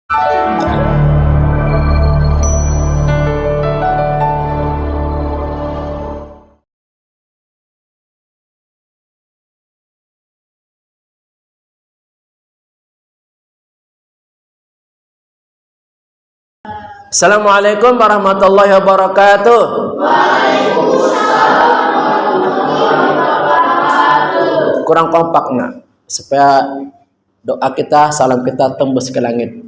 Assalamualaikum warahmatullahi wabarakatuh. Kurang kompak nak, supaya doa kita, salam kita tembus ke langit.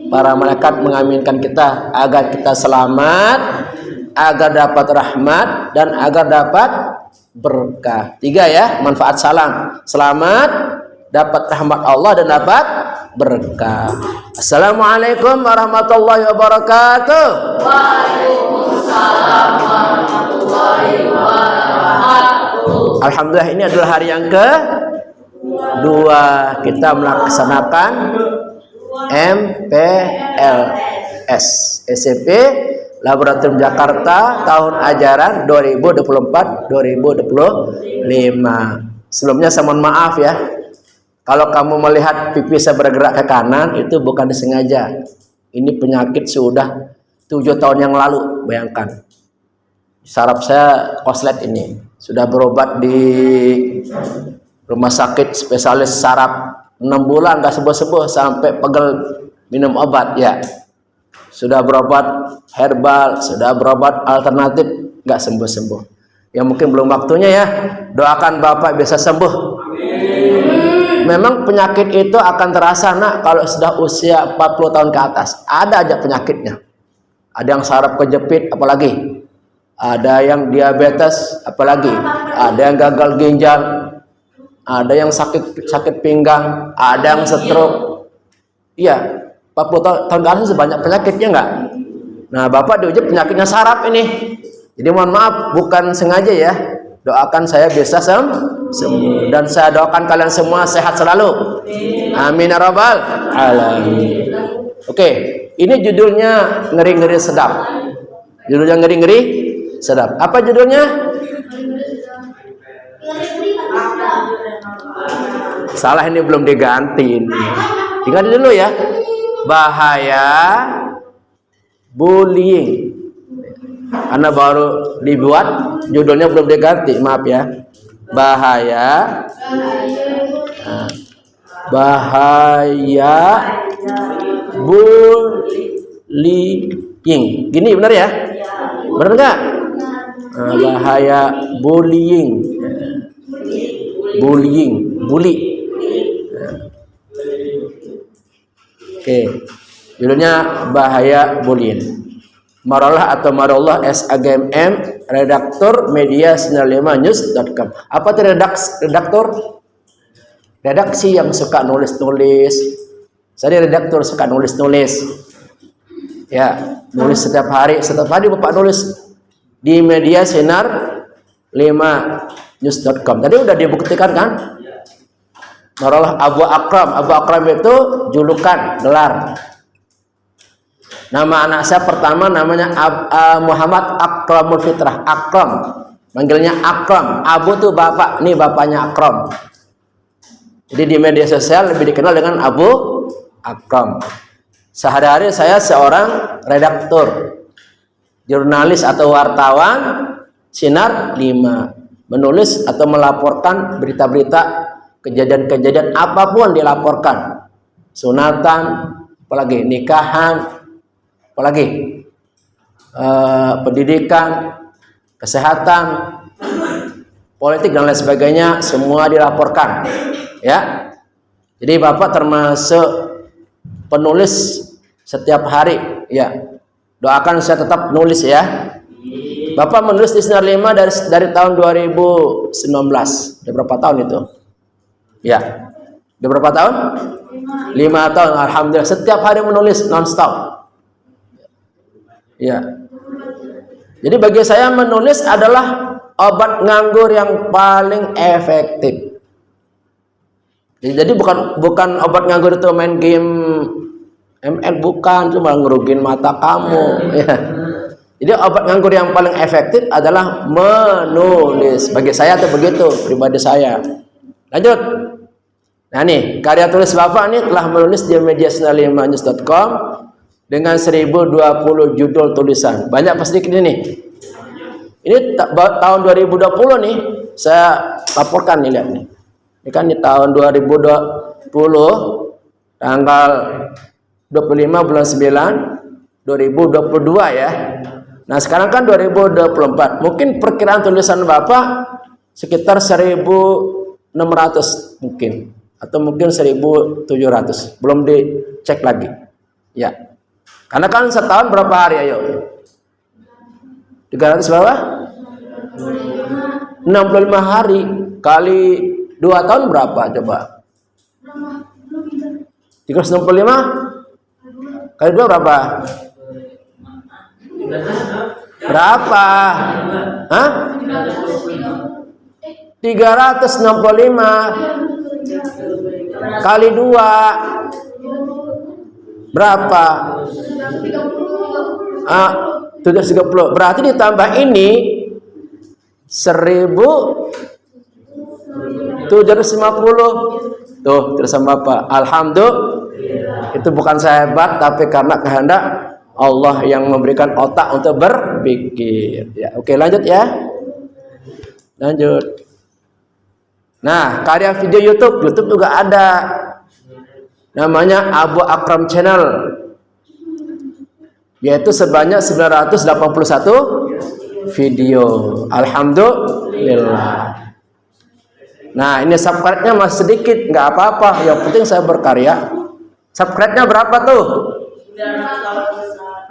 Para malaikat mengaminkan kita agar kita selamat, agar dapat rahmat, dan agar dapat berkah. 3 ya, manfaat salam. Selamat, dapat rahmat Allah, dan dapat berkah. Assalamualaikum warahmatullahi wabarakatuh. Waalaikumsalam warahmatullahi wabarakatuh. Alhamdulillah, ini adalah hari yang ke-2 kita melaksanakan MPLS SMP Laboratorium Jakarta tahun ajaran 2024-2025. Sebelumnya saya mohon maaf ya, kalau kamu melihat pipi saya bergerak ke kanan, itu bukan disengaja. Ini penyakit sudah 7 tahun yang lalu, bayangkan. Saraf saya koslet ini. Sudah berobat di rumah sakit spesialis saraf 6 bulan, gak sembuh-sembuh, sampai pegel minum obat ya. Sudah berobat herbal, sudah berobat alternatif, gak sembuh-sembuh. Ya mungkin belum waktunya ya. Doakan Bapak bisa sembuh. Memang penyakit itu akan terasa nak kalau sudah usia 40 tahun ke atas. Ada aja penyakitnya. Ada yang saraf kejepit, apalagi. Ada yang diabetes, apalagi. Ada yang gagal ginjal. Ada yang sakit pinggang. Ada yang stroke. Iya, 40 tahun ke atas banyak penyakitnya enggak? Nah, Bapak diuji penyakitnya saraf ini. Jadi mohon maaf, bukan sengaja ya. Doakan saya bisa sembuh, dan saya doakan kalian semua sehat selalu. Amin ya rabbal alamin. Oke, ini judulnya ngeri-ngeri sedap. Judulnya ngeri-ngeri sedap. Apa judulnya? Salah, ini belum diganti. Diganti dulu ya. Bahaya bullying. Karena baru dibuat, judulnya belum diganti, maaf ya. Bahaya bullying. Gini benar ya? Benar nggak? Bahaya bullying. Bully. Oke, judulnya bahaya bullying. Marullah atau Marullah SAGMM, redaktur media 95news.com. Apa itu redaktur? Redaksi yang suka nulis-nulis. Saya redaktur suka nulis-nulis. Ya, nulis setiap hari Bapak nulis di media sinar 5news.com. Tadi udah dibuktikan kan? Marullah Abu Akram. Abu Akram itu julukan, gelar. Nama anak saya pertama namanya Muhammad Akramul Fitrah. Akram, manggilnya Akram. Abu tuh bapak, nih bapaknya Akram. Jadi di media sosial lebih dikenal dengan Abu Akram. Sehari-hari saya seorang redaktur, jurnalis atau wartawan Sinar 5, menulis atau melaporkan berita-berita, kejadian-kejadian apapun dilaporkan. Sunatan, apalagi nikahan, apalagi pendidikan, kesehatan, politik dan lain sebagainya, semua dilaporkan ya. Jadi Bapak termasuk penulis setiap hari ya. Doakan saya tetap nulis ya. Bapak menulis di Sinar 5 dari tahun 2019. Udah berapa tahun itu? Ya. Udah berapa tahun? 5 tahun. Alhamdulillah, setiap hari menulis non-stop. Ya. Jadi bagi saya menulis adalah obat nganggur yang paling efektif. Jadi bukan obat nganggur itu main game ML, bukan, cuma ngerugin mata kamu ya. Jadi obat nganggur yang paling efektif adalah menulis. Bagi saya itu begitu, pribadi saya. Lanjut. Nah nih, karya tulis Bapak nih telah menulis di media sinar5news.com dengan 1020 judul tulisan. Banyak pas sedikit ini. Ini tahun 2020 nih, saya laporkan nih, lihat nih. Ini kan di tahun 2020, tanggal 25 bulan 9, 2022 ya. Nah sekarang kan 2024. Mungkin perkiraan tulisan Bapak sekitar 1.600 mungkin. Atau mungkin 1.700. Belum dicek lagi. Ya. Karena kan setahun berapa hari ayo? 300 berapa? 65 hari kali 2 tahun berapa coba? 365 kali 2 berapa? Berapa? Hah? 365 kali 2 berapa? 730. Berarti ditambah ini 1.750. Tuh, tulisan Bapak. Alhamdulillah. Itu bukan saya hebat, tapi karena kehendak Allah yang memberikan otak untuk berpikir. Ya, oke, lanjut ya. Lanjut. Nah, karya video YouTube juga ada. Namanya Abu Akram Channel. Yaitu sebanyak 981 video. Alhamdulillah. Nah, ini subscribe-nya masih sedikit, nggak apa-apa. Yang penting saya berkarya. Subscribe-nya berapa tuh?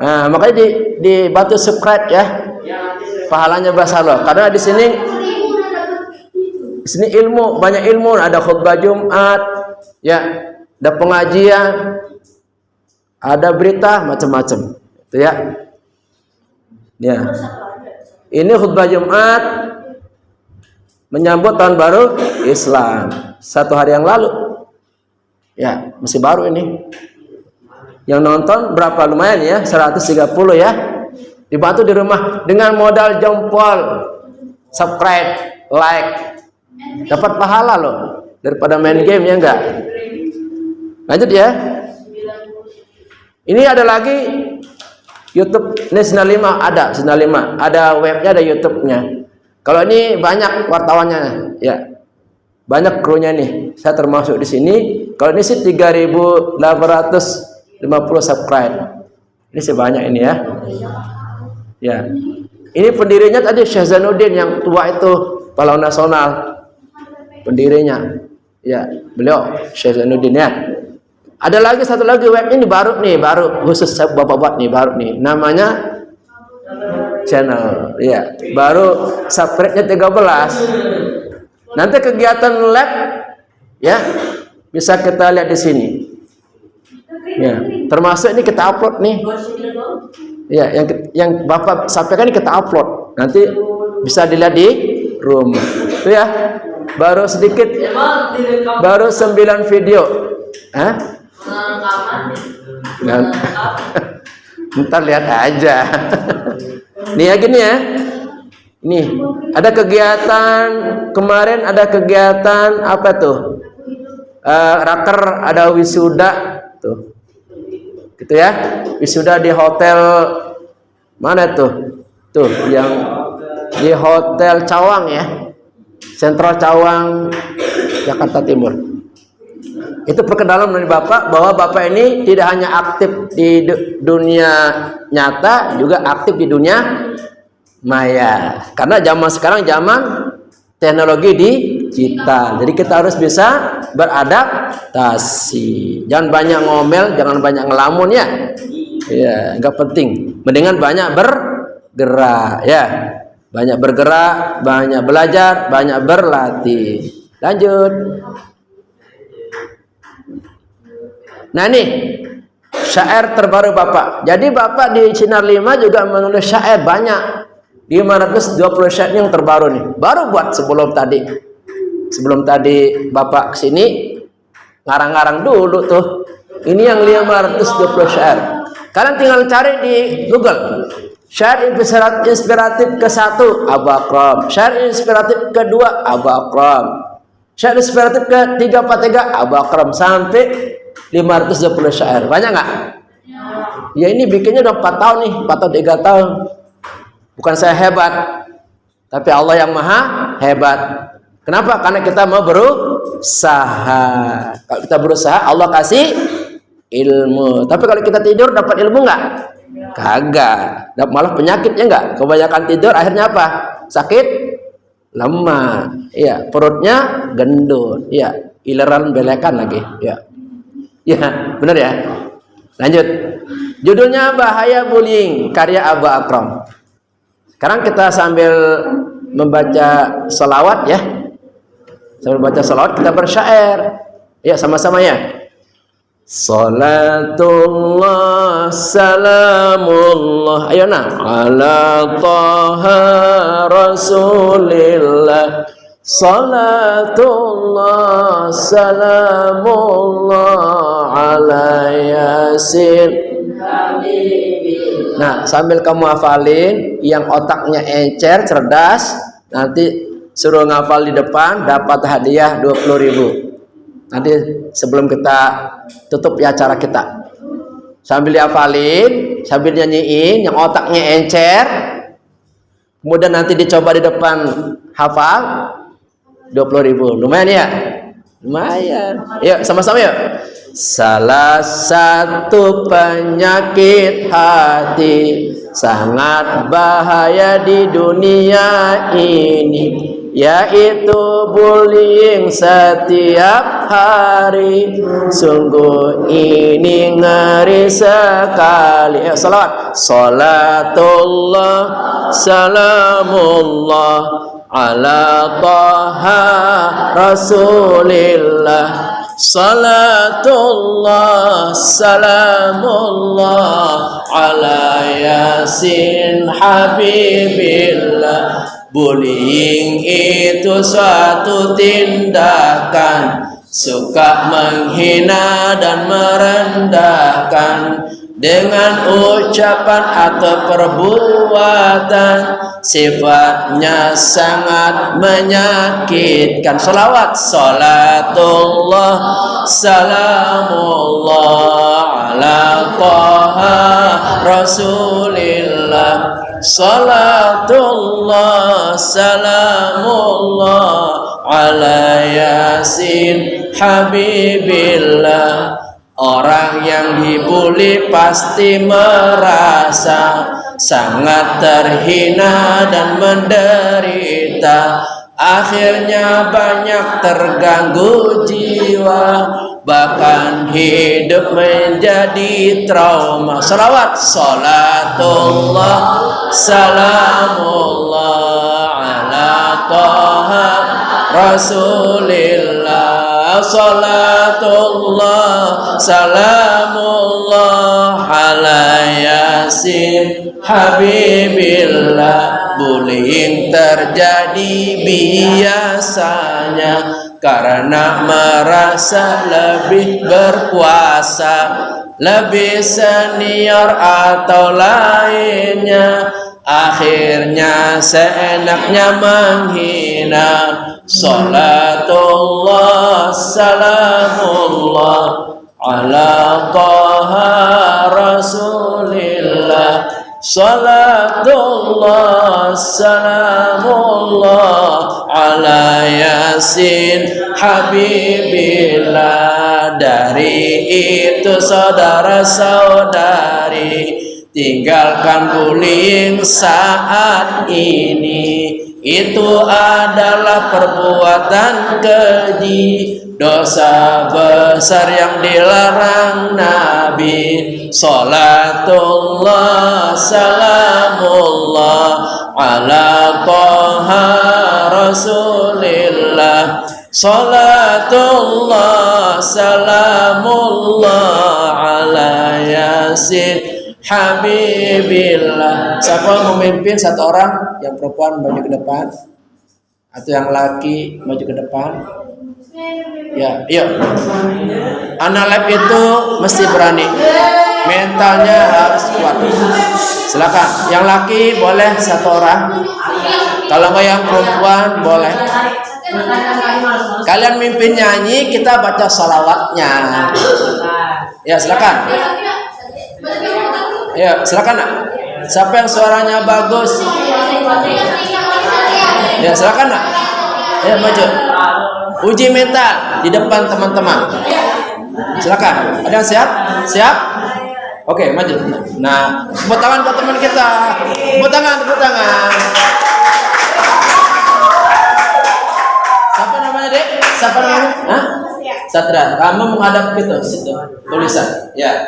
Nah, makanya dibantu subscribe ya. Pahalanya besar loh. Karena di sini ilmu, banyak ilmu. Ada khutbah Jumat, ya, ada pengajian, ada berita macam-macam. Itu ya. Ya. Ini khutbah Jumat menyambut tahun baru Islam 1 hari yang lalu. Ya, masih baru ini. Yang nonton berapa? Lumayan ya, 130 ya. Dibantu di rumah dengan modal jempol, subscribe, like, dapat pahala loh daripada main game ya enggak. Lanjut ya. Ini ada lagi YouTube, ini Sinar 5 ada, Sinar 5 ada webnya, ada YouTube-nya. Kalau ini banyak wartawannya ya, banyak krunya nih. Saya termasuk di sini. Kalau ini sih 3.850 subscribe. Ini sebanyak ini ya. Ya. Ini pendirinya tadi Syekh Zainuddin yang tua itu, pahlawan nasional. Pendirinya. Ya, beliau Syekh Zainuddin ya. Ada lagi satu lagi web ini baru khusus bapak-bapak nih baru nih. Namanya channel ya, baru subscribe-nya 13. Nanti kegiatan lab ya bisa kita lihat di sini ya, termasuk ini kita upload nih ya, yang Bapak sampaikan ini kita upload, nanti bisa dilihat di rumah itu ya. Baru sedikit, baru 9 video. Ntar lihat aja. Nih ya gini ya. Nih ada kegiatan kemarin, ada kegiatan apa tuh? Raker, ada wisuda tuh. Gitu ya. Wisuda di hotel mana tuh? Tuh yang di Hotel Cawang ya. Sentral Cawang, Jakarta Timur. Itu perkenalan dari Bapak bahwa Bapak ini tidak hanya aktif di dunia nyata, juga aktif di dunia maya. Karena zaman sekarang zaman teknologi digital. Jadi kita harus bisa beradaptasi. Jangan banyak ngomel, jangan banyak ngelamun ya. Ya, enggak penting. Mendingan banyak bergerak ya. Banyak bergerak, banyak belajar, banyak berlatih. Lanjut. Nah nih, syair terbaru Bapak. Jadi Bapak di Sinar 5 juga menulis syair banyak. 520 syair yang terbaru nih. Baru buat sebelum tadi Bapak kesini ngarang-ngarang dulu tuh. Ini yang 520 syair. Kalian tinggal cari di Google. Syair inspiratif ke-1 Abu Akram, syair inspiratif ke-2 Abu Akram. Syair inspiratif ke-3 Abu Akram sampai 520 syair. Banyak nggak? Ya ini bikinnya udah 4 tahun nih, 4 tahun 3 tahun. Bukan saya hebat, tapi Allah yang maha hebat. Kenapa? Karena kita mau berusaha. Kalau kita berusaha, Allah kasih ilmu. Tapi kalau kita tidur dapat ilmu nggak? Kagak. Malah penyakitnya nggak. Kebanyakan tidur akhirnya apa? Sakit, lemah. Iya, perutnya gendut. Iya, ileran belekan lagi. Iya. Ya, benar ya. Lanjut. Judulnya Bahaya Bullying, karya Abu Akram. Sekarang kita sambil membaca selawat ya. Sambil baca selawat kita bersyair. Ya, sama-sama ya. Salatullah salamullah. Ayo nah. Ala Taha Rasulillah. Salatullah salamullah ala Yasin. Nah, sambil kamu hafalin, yang otaknya encer, cerdas, nanti suruh ngafal di depan, dapat hadiah 20.000. Nanti sebelum kita tutup ya acara kita, sambil dihafalin, sambil nyanyiin, yang otaknya encer, kemudian nanti dicoba di depan hafal, 20.000. Lumayan ya? Lumayan. Yuk sama-sama yuk. Salah satu penyakit hati sangat bahaya di dunia ini, yaitu bullying setiap hari. Sungguh ini ngeri sekali. Salawat. Salatullah salamullah ala Taha Rasulillah. Salatullah salamullah ala Yasin Habibillah. Bullying itu suatu tindakan suka menghina dan merendahkan dengan ucapan atau perbuatan, sifatnya sangat menyakitkan. Salawat. Salatullah salamullah ala Taha Rasulillah. Salatullah salamullah ala Yasin Habibillah. Orang yang dibully pasti merasa sangat terhina dan menderita. Akhirnya banyak terganggu jiwa, bahkan hidup menjadi trauma. Salawat. Salatullah salamullah ala Taha Rasulillah. Salatullah salamullah ala Yasin Habibillah. Bullying terjadi biasanya karena merasa lebih berkuasa, lebih senior atau lainnya. Akhirnya seenaknya menghina. Salatullah salamullah ala Taha Rasulillah. Salatullah salamullah ala Yasin Habibillah. Dari itu saudara-saudari, tinggalkan bullying saat ini. Itu adalah perbuatan keji, dosa besar yang dilarang Nabi. Salatullah salamullah ala Taha Rasulillah. Salatullah salamullah ala Yasin Habibillah. Siapa memimpin satu orang? Yang perempuan maju ke depan, atau yang laki maju ke depan? Ya, yuk. Anak lab itu mesti berani, mentalnya harus kuat. Silakan. Yang laki boleh satu orang. Kalau nggak yang perempuan boleh. Kalian mimpin nyanyi, kita baca salawatnya. Ya silakan. Ya silakan nak. Siapa yang suaranya bagus? Ya silakan nak. Ya maju. Uji mental di depan teman-teman. Silakan. Ada yang siap? Siap? Oke, maju. Nah, tepuk tangan buat teman kita. Tepuk tangan, tepuk tangan. Siapa namanya, Dek? Siapa namanya? Hah? Satria. Kamu menghadap itu situ tulisan. Ya.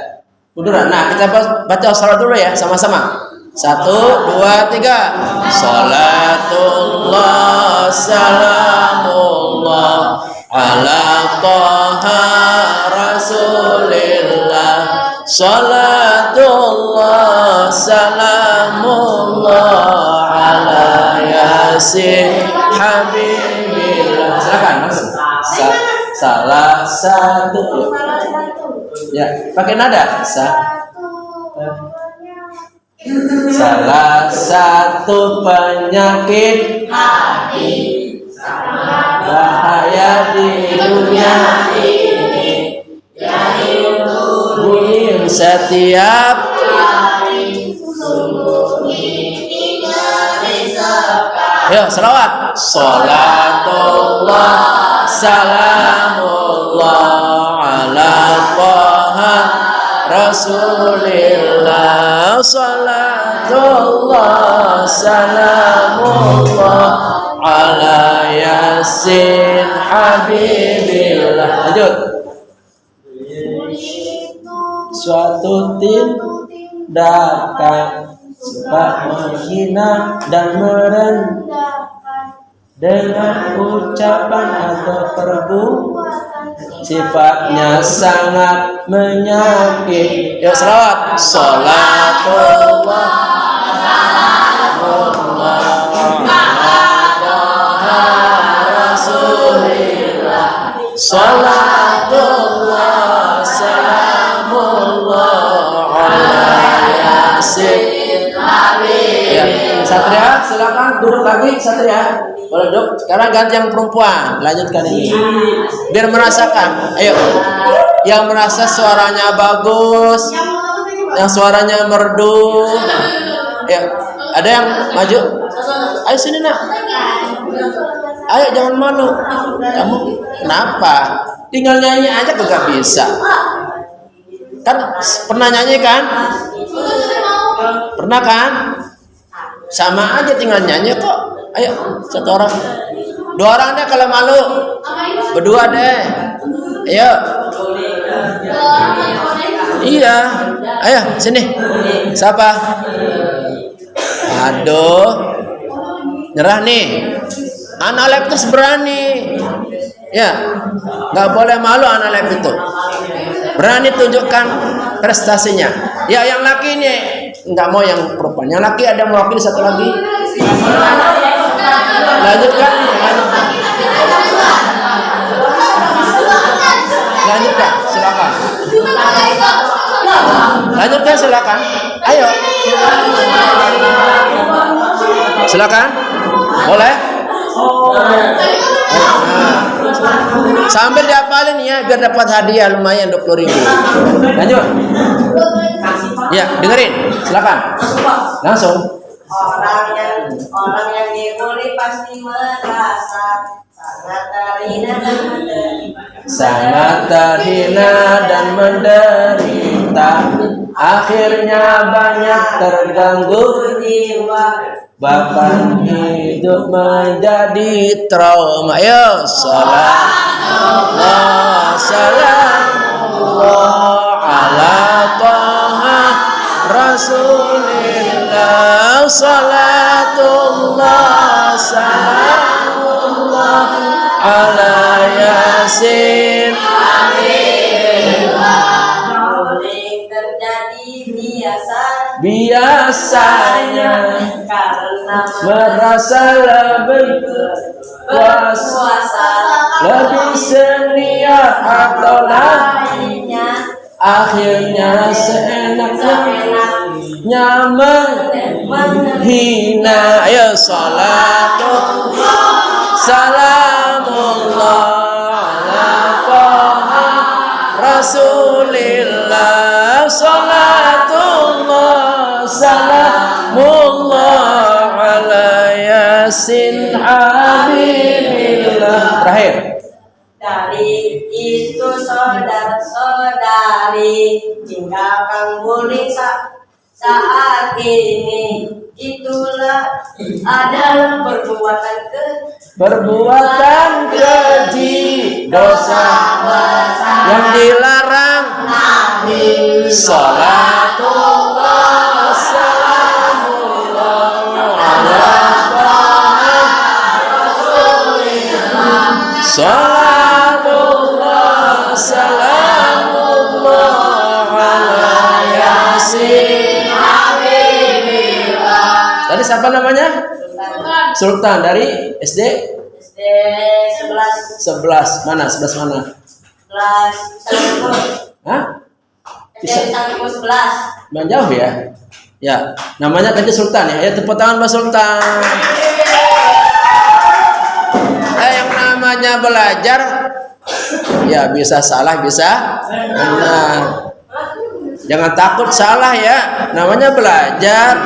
Munduran. Nah, kita baca salat dulu ya, sama-sama. 1, 2, 3. Salatullah salamullah ala Taha Rasulillah. Salatullah salamullah ala Yasin Habibillah. Silakan langsung. Salah satu. Ya, pakai nada. Salah satu penyakit hati bahaya di dunia ini, yaitu bunyi setiap hari. Yo, selawat. Salatullah salamullah ala Taha Rasulillah. Salatullah salamullah ala Yasin Habibillah. Lanjut. Suatu tindakan suka menghina dan merendahkan dengan ucapan atau perbuatan, sifatnya sangat menyakiti. Yuk selawat. Salatullah salamullah ala Rasulillah. Salatullah salamullah ala Yasin. Ya, Satria silakan duduk lagi. Satria boleh duduk. Sekarang ganti yang perempuan. Lanjutkan ini biar merasakan. Ayo, yang merasa suaranya bagus, yang suaranya merdu. Ya, ada yang maju. Ayo sini nak. Ayo jangan malu. Kamu kenapa? Tinggal nyanyi aja gak bisa. Kan pernah nyanyi kan? Pernah kan? Sama aja tinggal nyanyi kok. Ayo, satu orang. 2 orang deh kalau malu. Berdua deh. Ayo. Iya. Ayo, sini. Siapa? Aduh. Nyerah nih. Anak lab itu berani. Ya. Nggak boleh malu anak lab itu. Berani tunjukkan prestasinya. Ya, yang laki ini nggak mau yang perempuan. Yang laki ada mewakili satu lagi. Lanjutkan. Lanjutkan, silakan. Lanjutkan, silakan. Ayo. Silakan. Boleh? Sambil dihafalin ya biar dapat hadiah lumayan 20.000. Lanjut. Ya, dengerin. Silakan. Langsung. Orang yang dibully pasti merasa sangat terhina dan menderita. Akhirnya banyak terganggu jiwa, bahkan hidup menjadi trauma. Ayo, salatullah salamullah ala Taha Rasulillah. Salatullah salamullah ala Yasin biasanya karena merasa lebih kuasa, lebih senia atau lainnya, akhirnya seenaknya nyaman menghina. Ayo salatullah salam Rasulillah, salatullah salamullah ala yasin habibillah. Terakhir. Dari itu saudara-saudari tinggalkan guling saat ini, itulah adalah perbuatan keji, dosa yang dilarang. Salatullah salamullah ala Rasulillah. Salatullah salamullah ala yasin habibillah. Tadi siapa namanya? Sultan dari SD 11. Mana? 11 mana? 11 Hah? SD 11. Jauh ya? Ya, namanya tadi Sultan ya. Ya, tepuk tangan Mbak Sultan. Yang namanya belajar ya bisa salah, bisa benar. Jangan takut salah ya. Namanya belajar.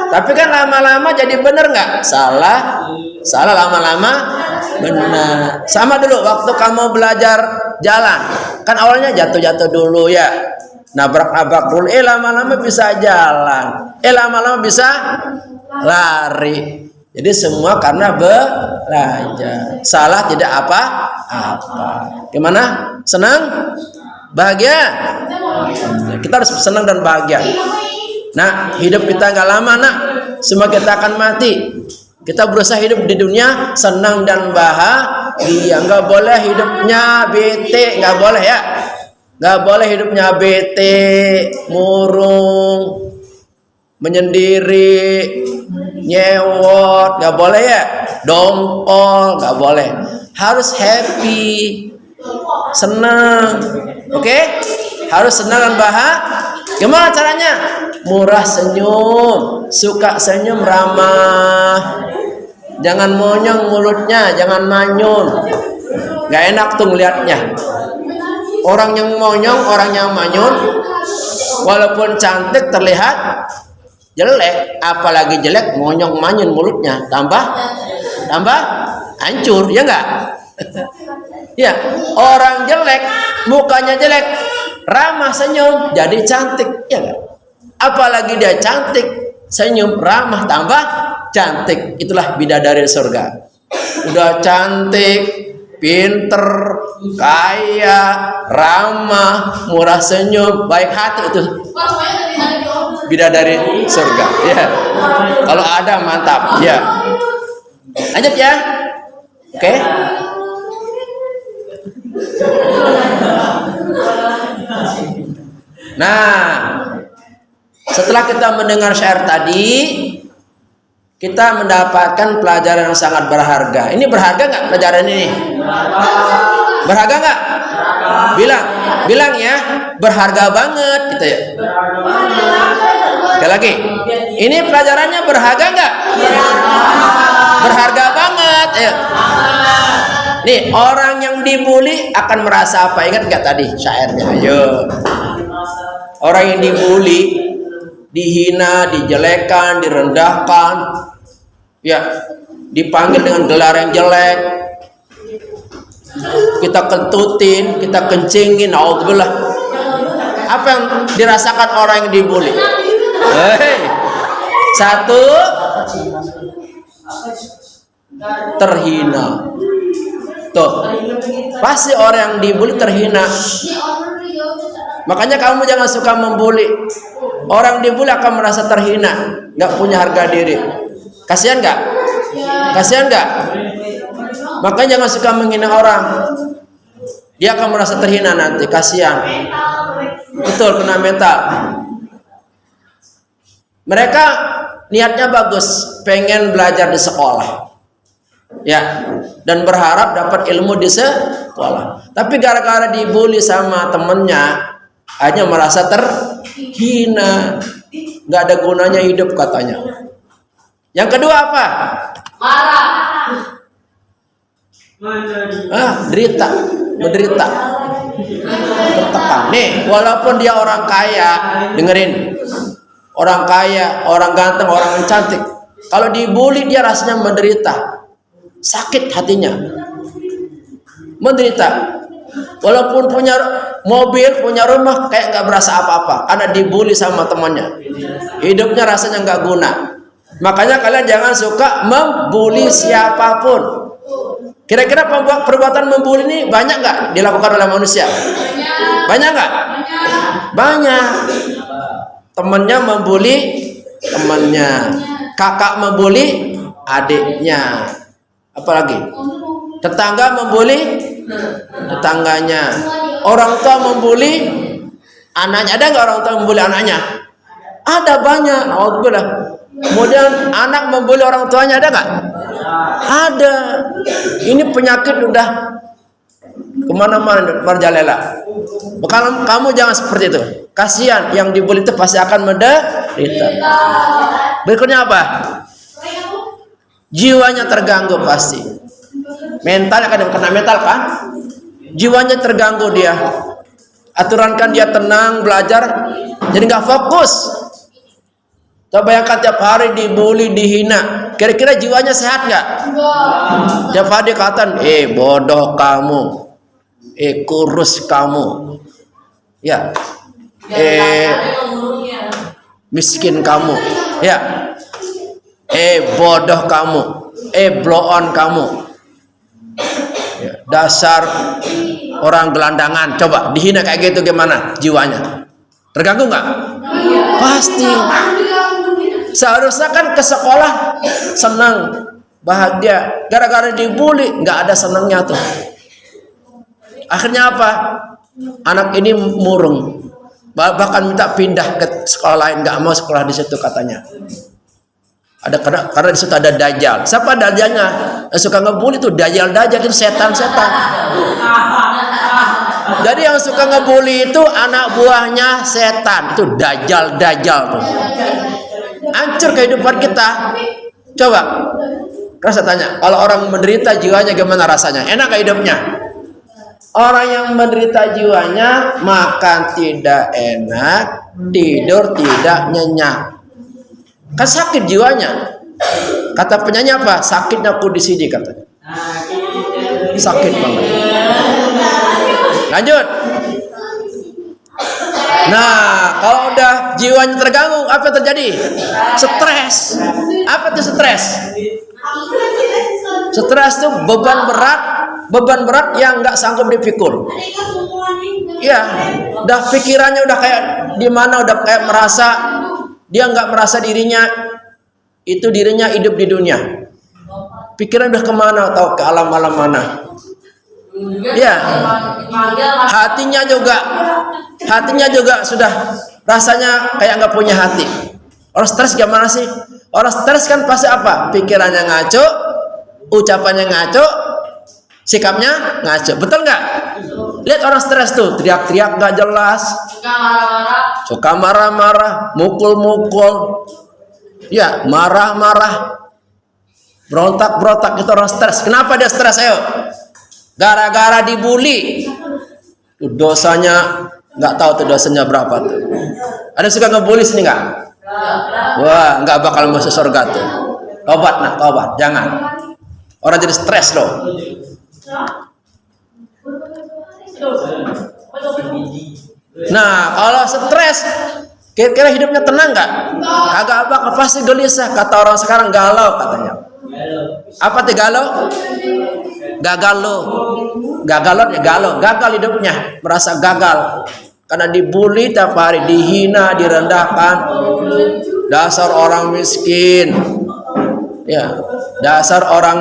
Tapi kan lama-lama jadi benar nggak? Salah lama-lama benar. Sama dulu waktu kamu belajar jalan. Kan awalnya jatuh-jatuh dulu ya. Nabrak-nabrak dulu, lama-lama bisa jalan, lama-lama bisa lari. Jadi semua karena belajar. Salah tidak apa-apa. Gimana? Senang? Bahagia? Kita harus senang dan bahagia. Nah, hidup kita nggak lama, nak. Semua kita akan mati. Kita berusaha hidup di dunia senang dan bahagia. Nggak boleh hidupnya bete, nggak boleh ya. Nggak boleh hidupnya bete, murung, menyendiri, nyewot, nggak boleh ya. Dongkol, nggak boleh. Harus happy, senang, oke? Harus senang dan bahagia. Gimana caranya? Murah senyum, suka senyum, ramah. Jangan monyong mulutnya, jangan manyun. Nggak enak tuh ngeliatnya. Orang yang monyong, orang yang manyun, walaupun cantik terlihat jelek, apalagi jelek monyong manyun mulutnya, tambah hancur, ya enggak? Ya, orang jelek, mukanya jelek, ramah senyum, jadi cantik, ya enggak? Apalagi dia cantik, senyum, ramah, tambah cantik, itulah bidadari surga. Udah cantik, pinter, kaya, ramah, murah senyum, baik hati, itu bidadari surga. Ya, kalau ada mantap. Ya, lanjut ya. Oke. Nah, setelah kita mendengar syair tadi, kita mendapatkan pelajaran yang sangat berharga. Ini berharga nggak pelajaran ini? Berharga nggak? Bilang ya, berharga banget gitu ya. Sekali lagi, ini pelajarannya berharga nggak? Berharga banget. Ya. Nih, orang yang dibully akan merasa apa? Ingat nggak tadi syairnya? Ayo. Orang yang dibully, dihina, dijelekan, direndahkan, ya, dipanggil dengan gelar yang jelek, kita kentutin, kita kencingin, naudzubillah. Apa yang dirasakan orang yang dibully? Satu, terhina. Tuh, pasti orang yang dibully terhina. Makanya kamu jangan suka membuli. Orang dibully akan merasa terhina, nggak punya harga diri. Kasihan nggak? Kasihan nggak? Makanya jangan suka menghina orang. Dia akan merasa terhina nanti. Kasihan. Betul, kena mental. Mereka niatnya bagus, pengen belajar di sekolah, ya, dan berharap dapat ilmu di sekolah. Tapi gara-gara dibully sama temennya, hanya merasa terhina, nggak ada gunanya hidup katanya. Yang kedua apa? Marah. Menderita. Tertekan. Nih, walaupun dia orang kaya, dengerin. Orang kaya, orang ganteng, orang yang cantik. Kalau dibully dia rasanya menderita. Sakit hatinya. Menderita. Walaupun punya mobil, punya rumah, kayak nggak berasa apa-apa karena dibully sama temannya. Hidupnya rasanya nggak guna. Makanya kalian jangan suka membuli siapapun. Kira-kira perbuatan membuli ini banyak nggak dilakukan oleh manusia? Banyak nggak? Banyak. Temannya membuli temannya, kakak membuli adiknya, apalagi tetangga membuli tetangganya, orang tua membuli anaknya. Ada nggak orang tua membuli anaknya? Ada, banyak. Alhamdulillah. Kemudian anak membuli orang tuanya, ada nggak? Ada. Ini penyakit udah kemana-mana merajalela. Bukan, kamu jangan seperti itu. Kasihan yang dibully itu pasti akan menderita. Berikutnya apa? Jiwanya terganggu pasti. Mental akan kena mental kan? Jiwanya terganggu dia. Aturankan dia tenang belajar, jadi nggak fokus. Coba bayangkan tiap hari dibully, dihina. Kira-kira jiwanya sehat nggak? Tiap hari dikatakan, bodoh kamu, kurus kamu, ya, miskin kamu, ya, bodoh kamu, blow on kamu, ya, dasar orang gelandangan. Coba dihina kayak gitu, gimana jiwanya? Terganggu nggak? Pasti. Seharusnya kan ke sekolah senang, bahagia. Gara-gara dibully nggak ada senangnya tuh. Akhirnya apa? Anak ini murung, bahkan minta pindah ke sekolah lain, nggak mau sekolah di situ katanya. Ada karena di situ ada dajjal. Siapa dajjalnya? Suka ngebully tuh dajjal itu setan-setan. Jadi yang suka ngebully itu anak buahnya setan, itu dajjal tuh. Hancur kehidupan kita. Coba rasa tanya, kalau orang menderita jiwanya gimana rasanya? Enak gak hidupnya? Orang yang menderita jiwanya makan tidak enak, tidur tidak nyenyak, kan sakit jiwanya. Kata penyanyi apa? Sakitnya aku di sini katanya. Sakit banget. Lanjut. Nah, kalau udah jiwanya terganggu, apa yang terjadi? Stres. Apa itu stres? Stres itu beban berat yang nggak sanggup dipikul. Iya, udah pikirannya udah kayak di mana, udah kayak merasa dia nggak merasa dirinya hidup di dunia. Pikiran udah kemana? Tahu ke alam-alam mana? Ya, hatinya juga sudah rasanya kayak nggak punya hati. Orang stres gimana sih? Orang stres kan pasti apa? Pikirannya ngaco, ucapannya ngaco, sikapnya ngaco. Betul nggak? Lihat orang stres tuh, teriak-teriak nggak jelas, suka marah-marah, mukul-mukul, ya marah-marah, berontak-berontak. Itu orang stres. Kenapa dia stres? Ayo. Gara-gara dibully. Dosanya nggak tahu tuh dosanya berapa tuh. Ada suka ngebully sini nggak? Wah, nggak bakal masuk surga tuh. Tobat, jangan. Orang jadi stres loh. Nah, kalau stres, kira-kira hidupnya tenang nggak? Kagak bakal, pasti gelisah. Kata orang sekarang galau katanya. Apa tuh galau? Gagal hidupnya, merasa gagal karena dibully tiap hari, dihina, direndahkan. Dasar orang miskin, ya, dasar orang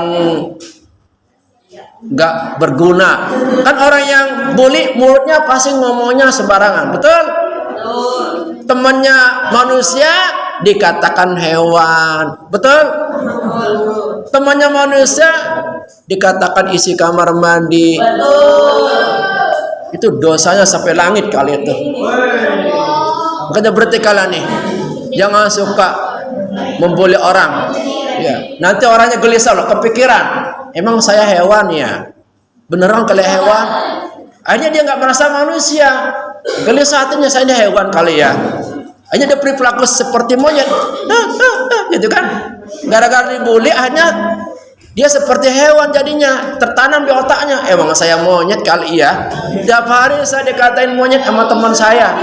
nggak berguna. Kan orang yang bully mulutnya pasti ngomongnya sembarangan, betul? Temannya manusia dikatakan hewan, betul? Temannya manusia dikatakan isi kamar mandi. Itu dosanya sampai langit kali itu. Makanya berarti kalian nih jangan suka membuli orang. Ya, nanti orangnya gelisah loh, kepikiran. Emang saya hewan ya? Beneran kalian hewan? Akhirnya dia nggak merasa manusia. Gelisah hatinya, saya ini hewan kali ya. Akhirnya dia berperilaku seperti monyet, gitu kan? Gara-gara dibully, akhirnya dia seperti hewan jadinya, tertanam di otaknya. Emang saya monyet kali ya. Tiap hari saya dikatain monyet sama teman saya.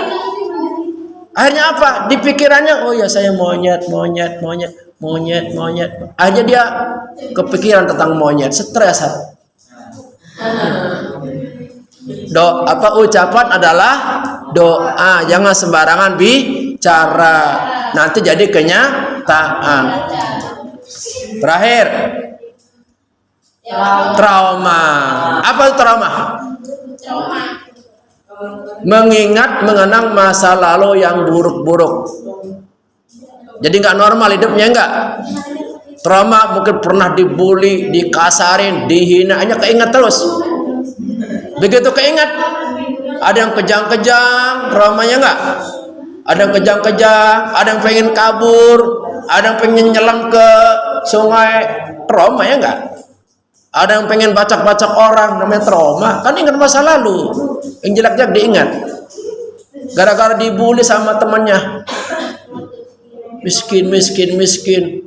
Akhirnya apa? Di pikirannya, oh ya saya monyet. Akhirnya dia kepikiran tentang monyet, stres. Ucapan adalah doa, jangan sembarangan bicara, nanti jadi kenyataan. Terakhir, trauma. Apa itu trauma? Mengenang masa lalu yang buruk-buruk. Jadi nggak normal hidupnya, enggak. Trauma mungkin pernah dibully, dikasarin, dihina, hanya keinget terus. Begitu keinget, ada yang kejang-kejang, traumanya enggak? Ada yang kejang-kejang, ada yang pengen kabur, ada yang pengen nyelam ke sungai, trauma ya enggak? Ada yang pengen bacak-bacak orang, namanya trauma. Kan ingat masa lalu, yang jelek-jelek diingat. Gara-gara dibully sama temannya, miskin,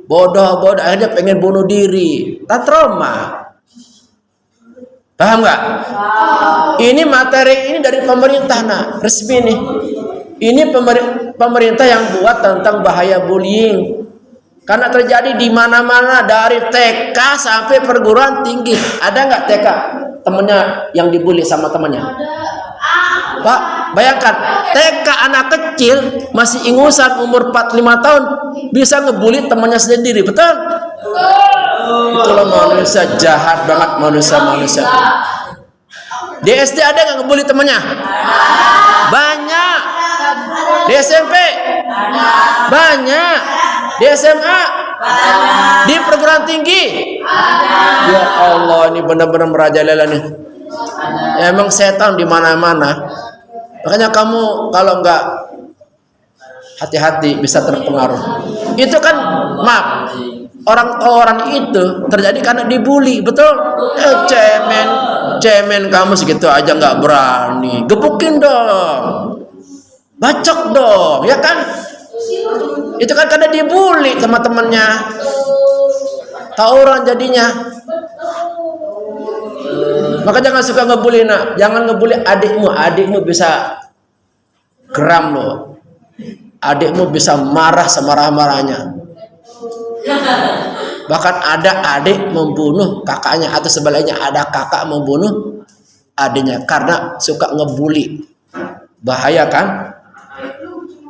bodoh, akhirnya pengen bunuh diri. Tak trauma. Paham nggak? Ini materi ini dari pemerintah, resmi nih. Ini pemerintah yang buat tentang bahaya bullying. Karena terjadi di mana-mana, dari TK sampai perguruan tinggi. Ada nggak TK temennya yang dibully sama temannya? Pak, bayangkan TK anak kecil masih ingusan umur 4-5 tahun bisa ngebully temannya sendiri, betul? Itulah manusia jahat banget, manusia. Di SD ada nggak ngebully temannya? Banyak. Di SMP? Banyak. Di SMA? Di perguruan tinggi? Ya Allah, ini benar-benar merajalela nih. Emang setan di mana-mana. Makanya kamu kalau nggak hati-hati bisa terpengaruh. Itu kan maaf. Orang itu terjadi karena dibully, betul? Cemen kamu segitu aja nggak berani, gebukin dong, bacok dong, ya kan? Itu kan karena dibully teman-temannya, tawuran jadinya. Maka jangan suka ngebully, jangan ngebully adikmu bisa geram loh, adikmu bisa marah semarah-marahnya. Bahkan ada adik membunuh kakaknya, atau sebaliknya ada kakak membunuh adiknya karena suka ngebully. Bahaya kan?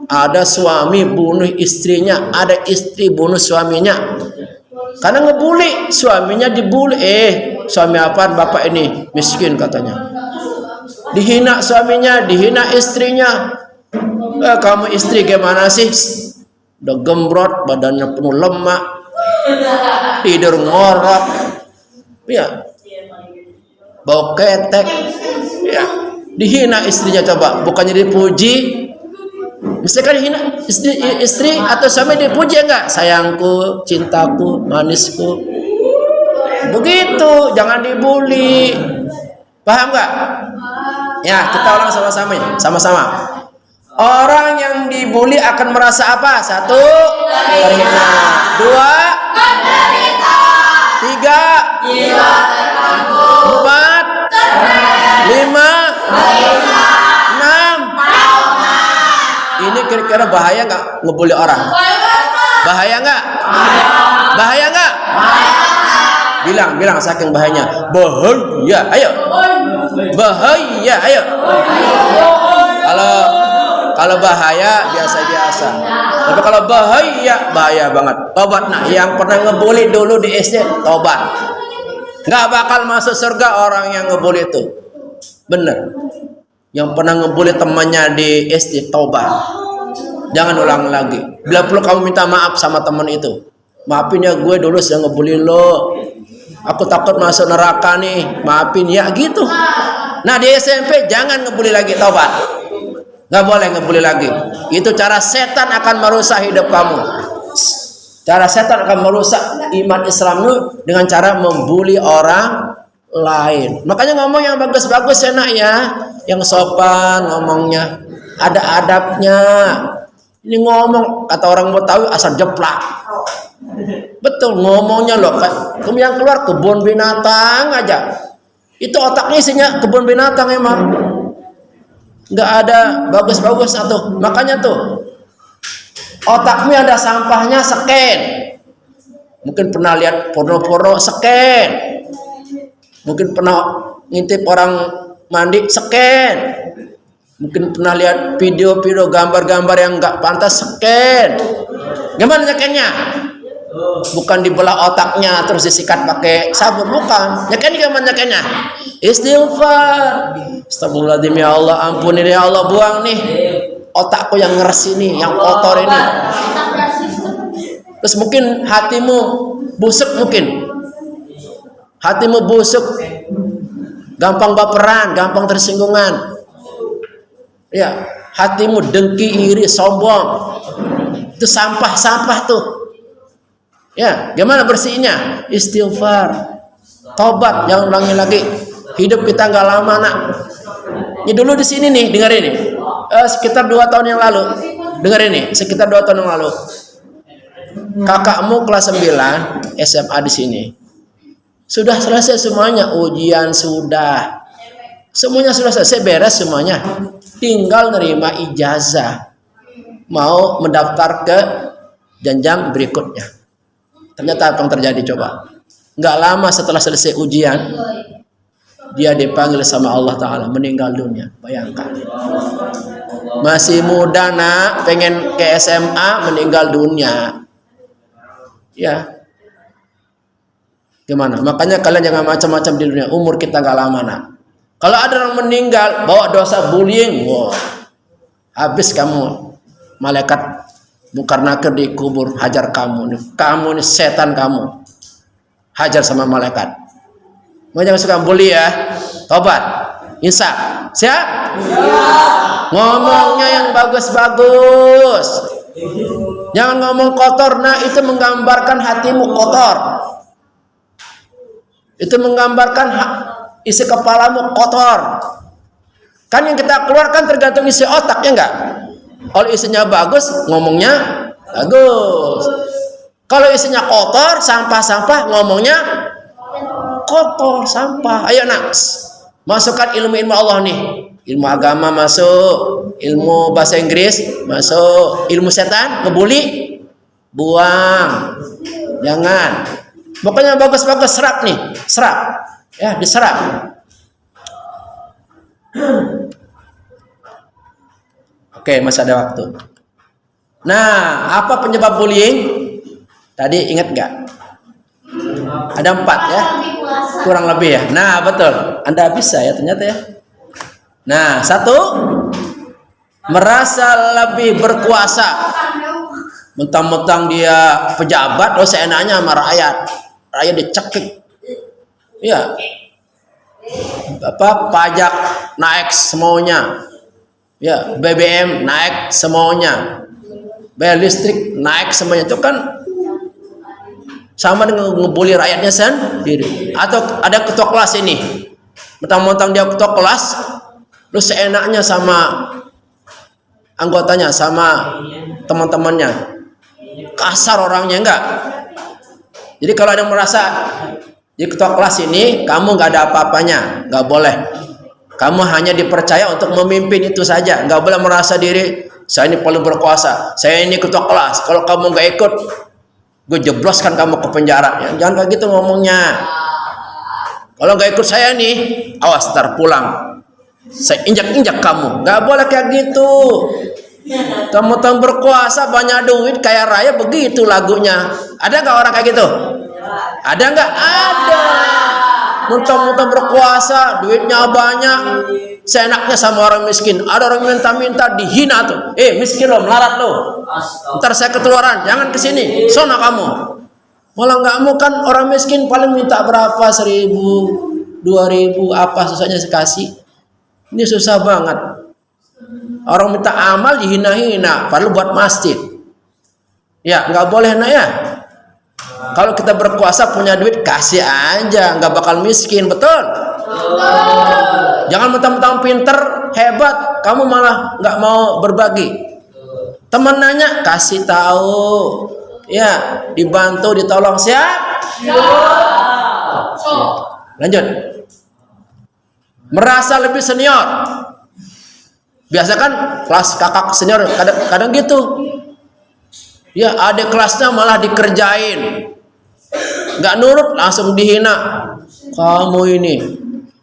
Ada suami bunuh istrinya, ada istri bunuh suaminya karena ngebully. Suaminya dibully, suami apaan bapak ini, miskin katanya. Dihina suaminya, dihina istrinya. Kamu istri gimana sih? Udah gembrot, badannya penuh lemak, tidur ngorok, ya, bau ketek, ya, dihina istrinya. Coba, bukannya dipuji, misalkan dihina istri atau suami dipuji enggak? Sayangku, cintaku, manisku, begitu. Jangan dibully, paham enggak? Ya, kita ulang sama-sama. Orang yang dibully akan merasa apa? 1, terhina. 2, menderita. 3, jiwa terganggu. 4, 5, 6, trauma. Ini kira-kira bahaya nggak ngebully orang? Bahaya nggak? Bahaya nggak? Bilang saking bahayanya. Bahaya, ayo. Bahaya, ayo. Kalau bahaya biasa-biasa. Tapi kalau bahaya banget. Tobat yang pernah ngebully dulu di SD, tobat. Nggak bakal masuk surga orang yang ngebully itu. Bener. Yang pernah ngebully temannya di SD, tobat. Jangan ulang lagi. Bila perlu kamu minta maaf sama teman itu. Maafin ya, gue dulu sudah ngebully lo. Aku takut masuk neraka nih. Maafin ya, gitu. Nah di SMP jangan ngebully lagi, tobat. Nggak boleh ngebully lagi. Itu cara setan akan merusak hidup kamu. Cara setan akan merusak iman Islammu dengan cara membuli orang lain. Makanya ngomong yang bagus-bagus ya nak ya, yang sopan ngomongnya, ada adabnya. Ini ngomong kata orang mau tahu asal jeplak. Betul ngomongnya loh, yang keluar kebun binatang aja. Itu otaknya isinya kebun binatang emang. Nggak ada bagus-bagus atau makanya tuh otakmu ada sampahnya seken. Mungkin pernah lihat porno-porno seken. Mungkin pernah ngintip orang mandi seken. Mungkin pernah lihat video-video gambar-gambar yang nggak pantas seken. Gimana nyekennya? Bukan dibelah otaknya terus disikat pakai sabun, bukan. Nyeken gimana nyekennya? Istighfar. Astagfirullahaladzim, ya Allah ampuni ya Allah, buang nih otakku yang ngeres ini, yang kotor ini. Terus mungkin hatimu busuk, mungkin hatimu busuk, gampang baperan, gampang tersinggungan. Ya, hatimu dengki, iri, sombong. Itu sampah-sampah tuh. Ya, gimana bersihnya? Istighfar, tobat, jangan ulangi lagi. Hidup kita nggak lama nak. Ini dulu di sini nih, dengar ini. Sekitar 2 tahun yang lalu, dengar ini. Sekitar 2 tahun yang lalu, kakakmu kelas 9 SMA di sini. Sudah selesai semuanya, ujian sudah, semuanya sudah selesai, beres semuanya. Tinggal nerima ijazah, mau mendaftar ke jenjang berikutnya. Ternyata apa yang terjadi coba? Nggak lama setelah selesai ujian, dia dipanggil sama Allah Ta'ala, meninggal dunia. Bayangkan, masih muda nak, pengen ke SMA, meninggal dunia. Ya, gimana? Makanya kalian jangan macam-macam di dunia. Umur kita nggak lama nak. Kalau ada orang meninggal bawa dosa bullying, wow, habis kamu. Malaikat Munkar Nakir dikubur, hajar kamu. Kamu ini setan kamu. Hajar sama malaikat. Jangan suka bully ya. Tobat, insaf. Siap? Ngomongnya yang bagus-bagus. Jangan ngomong kotor. Nah, itu menggambarkan hatimu kotor. Itu menggambarkan isi kepalamu kotor. Kan yang kita keluarkan tergantung isi otak, ya enggak? Kalau isinya bagus, ngomongnya bagus. Kalau isinya kotor, sampah-sampah, ngomongnya kotor, sampah. Ayo nak, masukkan ilmu-ilmu Allah nih. Ilmu agama masuk, ilmu bahasa Inggris masuk, ilmu setan, ngebully, buang. Jangan. Pokoknya bagus-bagus, serap nih, serap. Ya, diserap. Oke, masih ada waktu. Nah, apa penyebab bullying? Tadi ingat nggak? Ada 4 ya, kurang lebih ya. Nah, betul. Anda bisa ya ternyata ya. Nah, 1, merasa lebih berkuasa. Mentang-mentang dia pejabat, seenaknya sama rakyat. Rakyat dicekik. Ya, pajak naik semaunya. Ya, BBM naik semaunya. Bayar listrik naik semuanya. Itu kan sama dengan ngebully rakyatnya sendiri. Atau ada ketua kelas ini, mentang-mentang dia ketua kelas, terus seenaknya sama anggotanya, sama teman-temannya, kasar orangnya. Enggak. Jadi kalau ada yang merasa di ketua kelas ini kamu nggak ada apa-apanya, nggak boleh. Kamu hanya dipercaya untuk memimpin itu saja. Nggak boleh merasa diri saya ini paling berkuasa, saya ini ketua kelas. Kalau kamu nggak ikut, gue jebloskan kamu ke penjara. Jangan kayak gitu ngomongnya. Kalau nggak ikut saya nih, awas ntar pulang, saya injak-injak kamu. Nggak boleh kayak gitu. Kamu berkuasa, banyak duit, kaya raya, begitu lagunya. Ada nggak orang kayak gitu? Ada nggak? Ada. Mentang-mentang berkuasa, duitnya banyak, seenaknya sama orang miskin. Ada orang minta-minta, dihina tuh. Miskin lo, melarat lo. Ntar saya ketularan, jangan kesini. Sono kamu. Malah nggak mau kan, orang miskin paling minta berapa? 1.000, 2.000, apa susahnya kasih. Ini susah banget. Orang minta amal dihina-hina, padahal buat masjid. Ya, nggak boleh nak ya. Kalau kita berkuasa punya duit, kasih aja, nggak bakal miskin, betul? Jangan mentang-mentang pinter, hebat, kamu malah nggak mau berbagi. Teman nanya, kasih tahu, ya, dibantu, ditolong, siap? Lanjut. Merasa lebih senior. Biasa kan kelas kakak senior kadang gitu. Ya, adik kelasnya malah dikerjain. Nggak nurut, langsung dihina. Kamu ini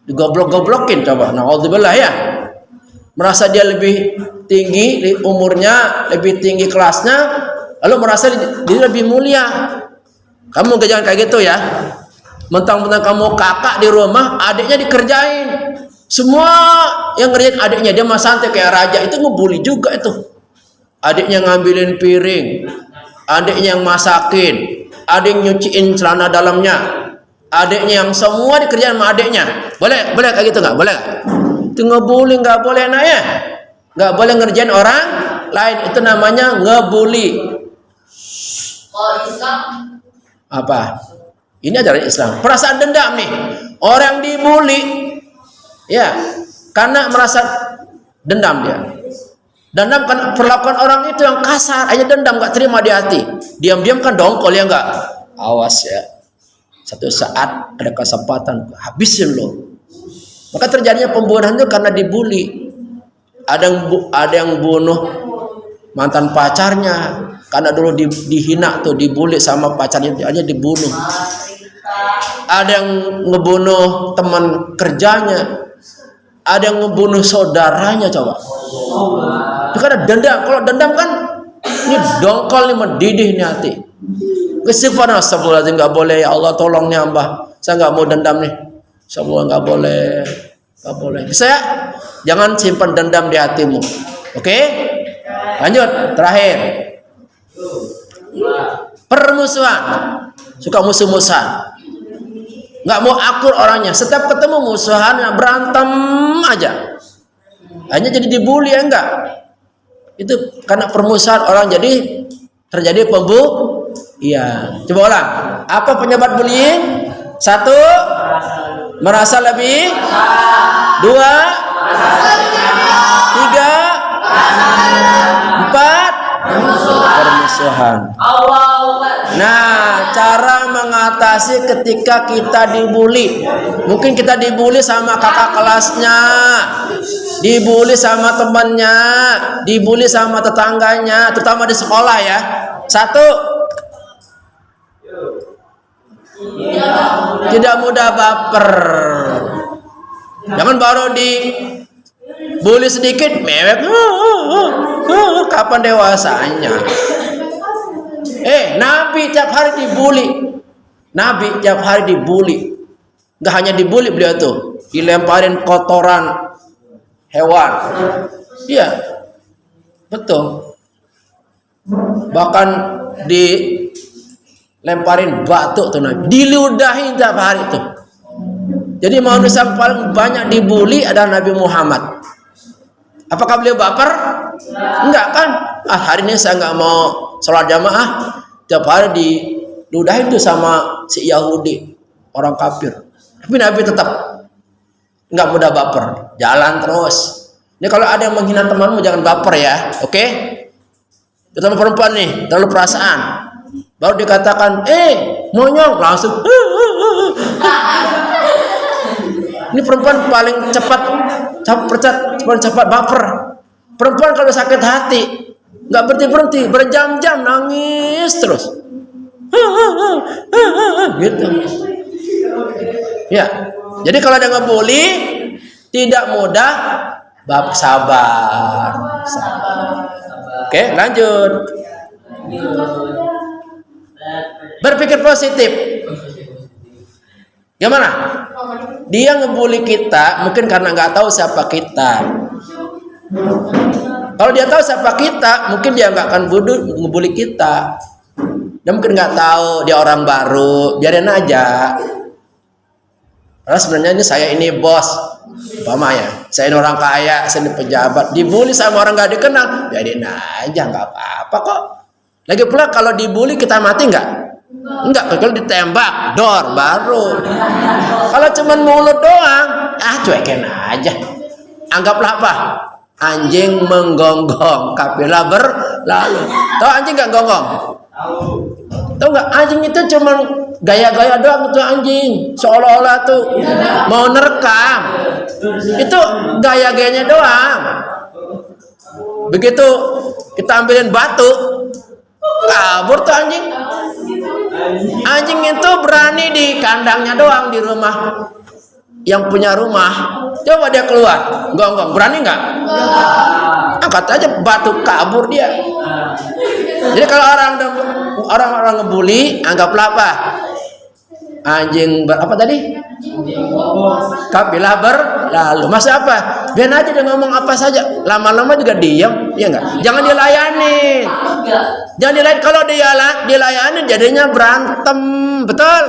digoblok-goblokin, coba. Naudzubillah ya. Merasa dia lebih tinggi umurnya, lebih tinggi kelasnya, lalu merasa dia lebih mulia. Kamu jangan kayak gitu ya. Mentang-mentang kamu kakak di rumah, adiknya dikerjain. Semua yang ngerjain adiknya, dia mah santai kayak raja, itu ngebully juga itu. Adiknya ngambilin piring, adiknya yang masakin, adik nyuciin celana dalamnya, adiknya yang semua dikerjain sama adiknya. Boleh kayak gitu nggak? Boleh nggak? Itu ngebully, nggak boleh nak ya. Nggak boleh ngerjain orang lain, itu namanya ngebully. Apa? Ini ajaran Islam. Perasaan dendam nih. Orang dibully, ya, karena merasa dendam dia. Dendam kan perlakuan orang itu yang kasar, hanya dendam, nggak terima di hati. Diam-diam kan dongkol ya nggak? Awas ya. Satu saat ada kesempatan, habisin lo. Maka terjadinya pembunuhan itu karena dibully. Ada yang bunuh mantan pacarnya karena dulu dihina tuh, dibully sama pacarnya, aja dibunuh. Ada yang ngebunuh teman kerjanya, ada yang ngebunuh saudaranya, coba. Itu kan ada dendam. Kalau dendam kan ini dongkol, ini mendidih nih hati. Istighfar, astagfirullahaladzim, nggak boleh ya Allah, tolong nih hamba, saya nggak mau dendam nih. Semua nggak boleh, nggak boleh. Bisa ya? Jangan simpan dendam di hatimu. Oke? Lanjut, terakhir. Permusuhan, suka musuh-musuhan. Nggak mau akur orangnya, setiap ketemu musuhan berantem aja, hanya jadi dibully ya enggak. Itu karena permusuhan orang jadi terjadi iya. Coba ulang, apa penyebab bullying? 1, merasa lebih. 2, 3, 4, permusuhan. Nah, cara mengatasi ketika kita dibully. Mungkin kita dibully sama kakak kelasnya, dibully sama temannya, dibully sama tetangganya, terutama di sekolah ya. 1, tidak mudah baper. Jangan baru dibully sedikit mewek. Kapan dewasanya? Nabi tiap hari dibully. Nabi tiap hari dibully. Gak hanya dibully beliau tuh, dilemparin kotoran hewan. Iya, betul. Bahkan dilemparin batu tuh Nabi, diludahin tiap hari tuh. Jadi manusia yang paling banyak dibully adalah Nabi Muhammad. Apakah beliau baper? Enggak kan? Hari ini saya nggak mau sholat jamaah, tiap hari diludahin tuh sama si Yahudi, orang kafir. Tapi Nabi tetap nggak mudah baper, jalan terus. Ini kalau ada yang menghina temanmu jangan baper ya, oke? Terutama perempuan nih, terlalu perasaan. Baru dikatakan, monyong, langsung. Ini perempuan paling cepat baper. Perempuan kalau sakit hati nggak berhenti, berjam-jam nangis terus. Gitu. Ya. Jadi kalau ada ngebully tidak mudah, sabar. Oke, lanjut. Berpikir positif. Gimana? Dia ngebully kita mungkin karena nggak tahu siapa kita. Kalau dia tahu siapa kita, mungkin dia nggak akan ngebully kita. Dia mungkin nggak tahu dia orang baru, biarin aja. Karena sebenarnya ini bos, umpamanya. Saya ini orang kaya, saya ini pejabat. Dibully sama orang nggak dikenal, biarin aja, nggak apa-apa kok. Lagi pula kalau dibully kita mati nggak? Enggak, kalau ditembak, dor baru. Kalau cuma mulut doang, cuekin aja. Anggaplah apa? Anjing menggonggong, kapilah berlalu. Tahu anjing nggak gonggong? Tahu nggak? Anjing itu cuma gaya-gaya doang tuh anjing, seolah-olah tuh mau nerekam. Itu gaya-gayanya doang. Begitu kita ambilin batu, kabur tuh anjing. Anjing itu berani di kandangnya doang di rumah. Yang punya rumah, coba dia keluar, gonggong, berani nggak? Angkat aja batu, kabur dia. Jadi kalau orang ngebully, anggaplah apa? Anjing apa tadi? Kapilah berlalu. Masa apa? Biar aja dia ngomong apa saja. Lama-lama juga diam, ya enggak? Jangan dilayani. Jangan dilayani. Kalau dilayani jadinya berantem, betul?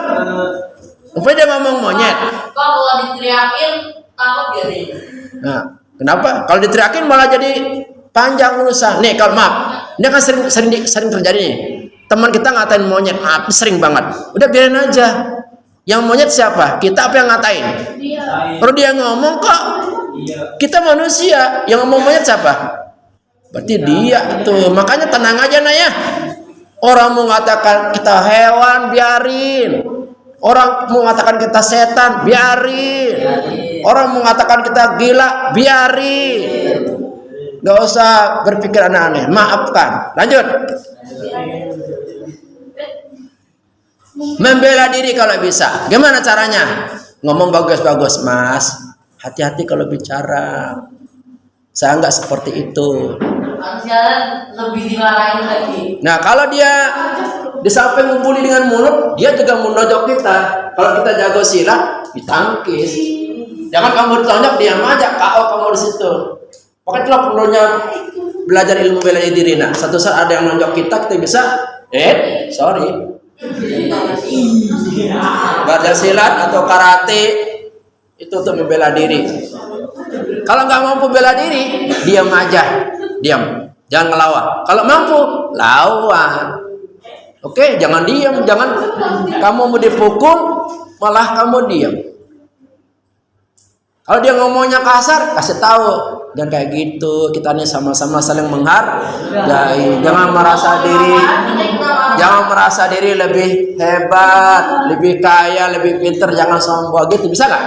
Supaya dia ngomong monyet. Kalau diteriakin, takut biarin. Nah, kenapa? Kalau diteriakin malah jadi panjang urusan. Nih, kalau maaf, ini kan sering terjadi nih. Teman kita ngatain monyet, sering banget. Udah biarin aja. Yang monyet siapa? Kita apa yang ngatain? Perlu dia ngomong kok. Kita manusia. Yang ngomong monyet siapa? Berarti dia tuh. Makanya tenang aja nah ya. Orang mau mengatakan kita hewan, biarin. Orang mengatakan kita setan, biarin. Orang mengatakan kita gila, biarin. Gak usah berpikir aneh-aneh, maafkan. Lanjut. Membela diri kalau bisa. Gimana caranya? Ngomong bagus-bagus, Mas. Hati-hati kalau bicara. Saya nggak seperti itu. Lebih dimarahin lagi. Nah, kalau dia di samping membuli dengan mulut, dia juga menojok kita. Kalau kita jago silat, ditangkis. Jangan kamu ditonjok, diam aja. KO kamu di situ. Pokoknya itulah perlunya belajar ilmu bela diri. Nah, satu saat ada yang nonjok kita bisa, sorry. Belajar silat atau karate itu untuk membela diri. Kalau nggak mampu bela diri, diam aja, diam, jangan ngelawan. Kalau mampu, lawan. Oke, jangan diam, jangan kamu mau dipukul, malah kamu diam. Kalau dia ngomongnya kasar, kasih tahu, jangan kayak gitu. Kita nih sama-sama saling menghargai. Jangan merasa diri lebih hebat, lebih kaya, lebih pinter. Jangan sombong gitu, bisa nggak?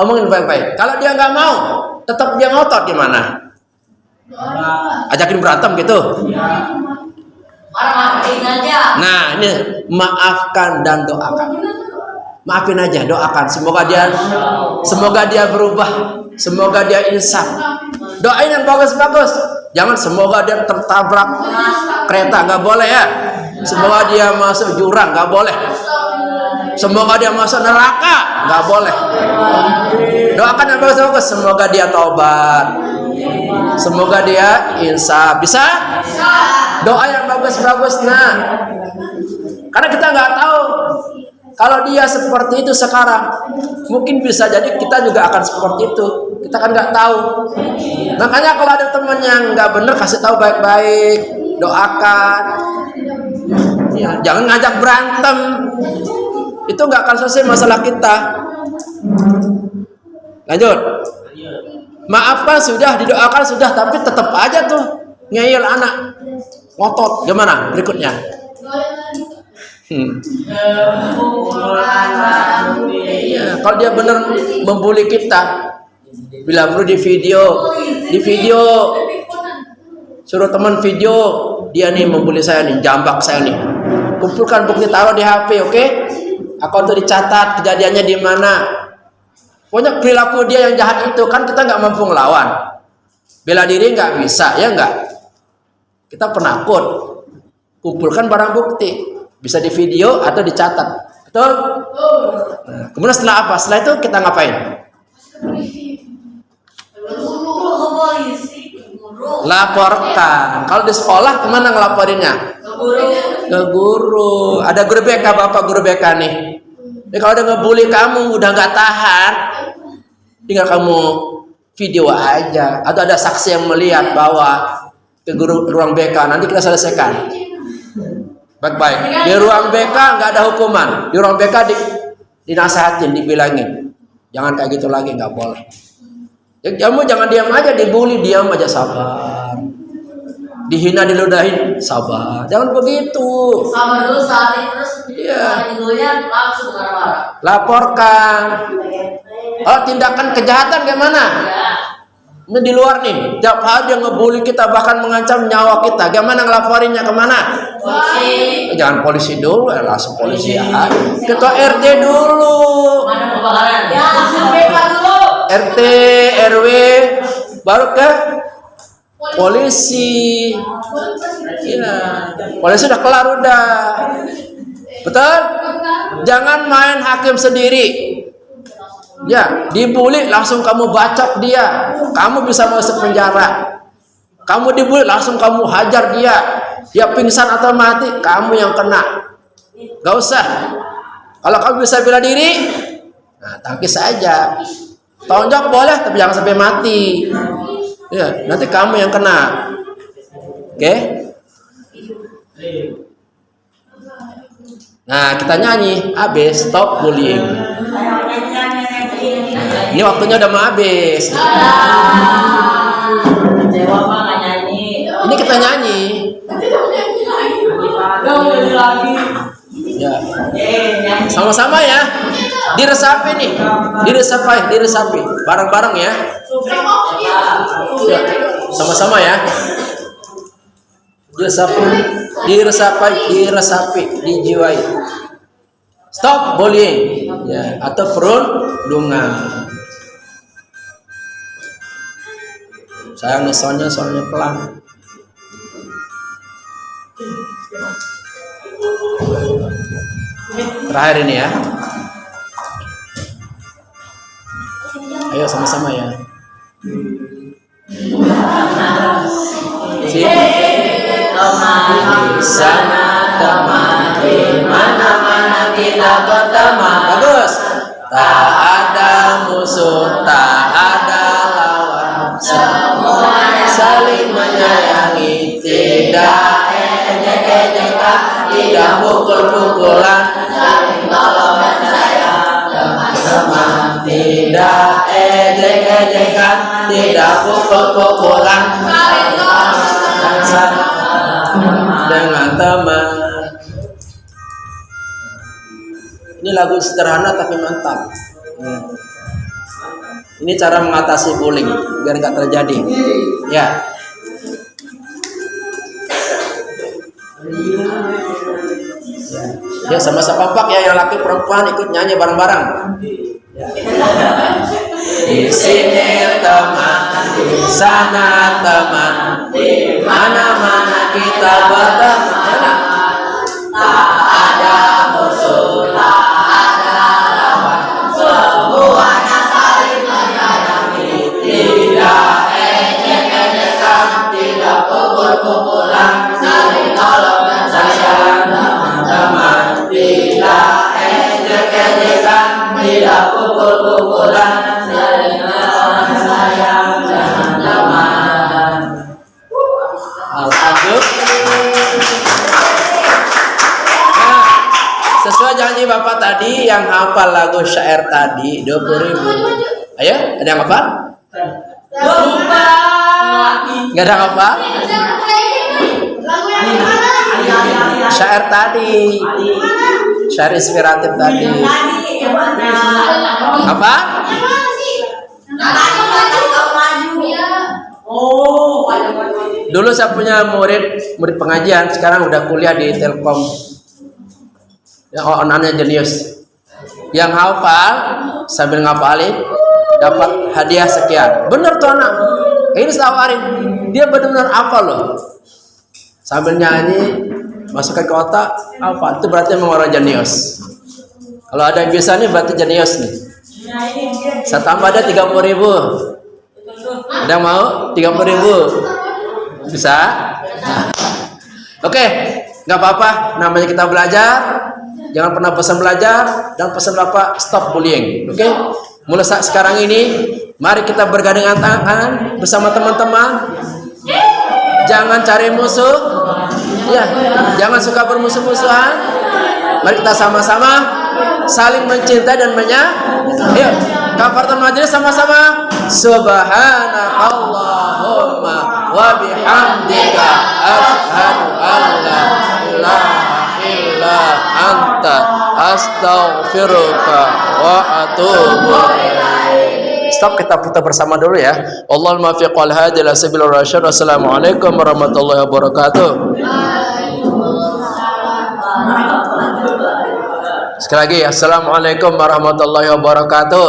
Omongin baik-baik. Kalau dia nggak mau, tetap dia ngotot gimana? Ajakin berantem gitu. Marah-marahin aja. Nah, ini maafkan dan doakan. Maafin aja, doakan. Semoga dia berubah. Semoga dia insaf. Doain yang bagus-bagus. Jangan semoga dia tertabrak kereta, nggak boleh ya. Semoga dia masuk jurang, nggak boleh. Semoga dia masuk neraka, nggak boleh. Doakan yang bagus-bagus. Semoga dia tobat. Semoga dia insaf. Bisa? Doa yang bagus-bagus. Nah, karena kita nggak tahu kalau dia seperti itu sekarang, mungkin bisa jadi kita juga akan seperti itu. Kita kan nggak tahu. Makanya kalau ada teman yang nggak bener, kasih tahu baik-baik, doakan. Ya, jangan ngajak berantem. Itu nggak akan selesai masalah kita. Lanjut. Maafkan sudah, didoakan sudah, tapi tetap aja tuh ngeyel anak, ngotot. Gimana berikutnya? Ya, kalau dia benar membuli kita, bila perlu di video, suruh teman video, dia nih membuli saya nih, jambak saya nih, kumpulkan bukti, taruh di HP, oke? Aku tuh dicatat kejadiannya di mana. Pokoknya perilaku dia yang jahat itu, kan kita nggak mampu ngelawan, bela diri nggak bisa, ya nggak? Kita penakut, kumpulkan barang bukti. Bisa di video atau dicatat, betul? Nah, kemudian setelah apa? Setelah itu kita ngapain? Laporkan. Kalau di sekolah kemana ngelaporinnya? Ke guru. Ada guru BK, bapak guru BK nih. Jadi kalau udah ngebully kamu, udah nggak tahan, tinggal kamu video aja. Atau ada saksi yang melihat, bawa ke guru ruang BK. Nanti kita selesaikan. Baik-baik. Di ruang BK nggak ada hukuman. Di ruang BK dinasehatin, dibilangin, jangan kayak gitu lagi, nggak boleh. Kamu jangan diam aja, dibully diam aja, sabar. Dihina diludahin, sabar. Jangan begitu. Sabar dulu sehari terus. Iya. Dulunya langsung marah-marah. Laporkan. Oh, tindakan kejahatan gimana? Ya. Ini di luar nih, tiap hari dia ngebully kita, bahkan mengancam nyawa kita. Gimana ngelaporinnya kemana? Polisi. Jangan polisi dulu, langsung polisi aja. Ketua RT dulu. Mana kebakaran? Ya, langsung BK dulu. RT, RW, baru ke polisi. Iya, polisi udah kelar udah. Betul? Jangan main hakim sendiri. Ya, dibully langsung kamu bacok dia. Kamu bisa masuk penjara. Kamu dibully langsung kamu hajar dia. Dia pingsan atau mati, kamu yang kena. Gak usah. Kalau kamu bisa bela diri, nah tangkis saja. Tonjok boleh, tapi jangan sampai mati. Ya, nanti kamu yang kena. Oke? Nah, kita nyanyi. Habis, stop bullying. Ini waktunya udah mau habis. Ini kita nyanyi. Ya. Sama-sama ya. Diresapi nih. Diresapi. Bareng-bareng ya. Ya. Sama-sama ya. Diresapi, dijiwai. Stop bullying. Ya, atau perundungan. Sayang nih soalnya pelan. Terakhir ini ya. Ayo sama-sama ya. Teman di sana, teman di mana-mana kita berteman. Bagus. Tak ada musuh, tak ada lawan. Semuanya saling menyayangi, tidak ejek-ejekan, tidak pukul-pukulan, saling tolong dan sayang. Teman-teman, tidak ejek-ejekan, tidak pukul-pukulan, saling tolong dan sayang dengan teman. Ini lagu sederhana tapi mantap. Ini cara mengatasi bullying biar nggak terjadi. Ya. Ya sama-sama kompak ya, yang laki perempuan ikut nyanyi bareng-bareng. Ya. Di sini teman, di sana teman, di mana-mana kita berteman. Tak ada musuh, tak ada lawan, semuanya saling menyayangi, tidak ejek-ejekan, tidak pukul-pukulan, saling tolong dan sayang. Teman-teman, tidak ejek-ejekan, tidak pukul-pukulan, saling tolong dan sayang. Teman-teman. Alhamdulillah. Sesuai janji Bapak tadi, yang hafal lagu syair tadi 20.000. Ayo, ada yang hafal? Gak ada yang hafal? Syair tadi, syair inspiratif tadi. Apa? Dulu saya punya murid pengajian, sekarang udah kuliah di Telkom. Yang onannya jenius. Yang hafal sambil ngapalin dapat hadiah sekian. Bener tuh anak. Ini tawarin. Dia benar-benar hafal loh. Sambil nyanyi, masukkan ke otak, hafal. Itu berarti memang orang jenius. Kalau ada yang bisa nih berarti jenius nih. Saya tambah ada 30.000. Ada yang mau 30.000? Bisa? Oke, nggak apa-apa. Namanya kita belajar. Jangan pernah pesan belajar dan pesan Bapak stop bullying. Oke? Mulai saat sekarang ini, mari kita bergandengan tangan bersama teman-teman. Jangan cari musuh, Ya, jangan suka bermusuh-musuhan. Mari kita sama-sama saling mencintai dan Ayo, kafaratul majelis sama-sama. Subhanakallahumma wa bihamdika asyhadu an la ilaha illa anta astaghfiruka wa atubu ilaik. Stop, kita putar bersama dulu ya. Allahumma fiq wal hadi ila sabilir rasyad. Wassalamualaikum warahmatullahi wabarakatuh. Sekali lagi, assalamualaikum warahmatullahi wabarakatuh.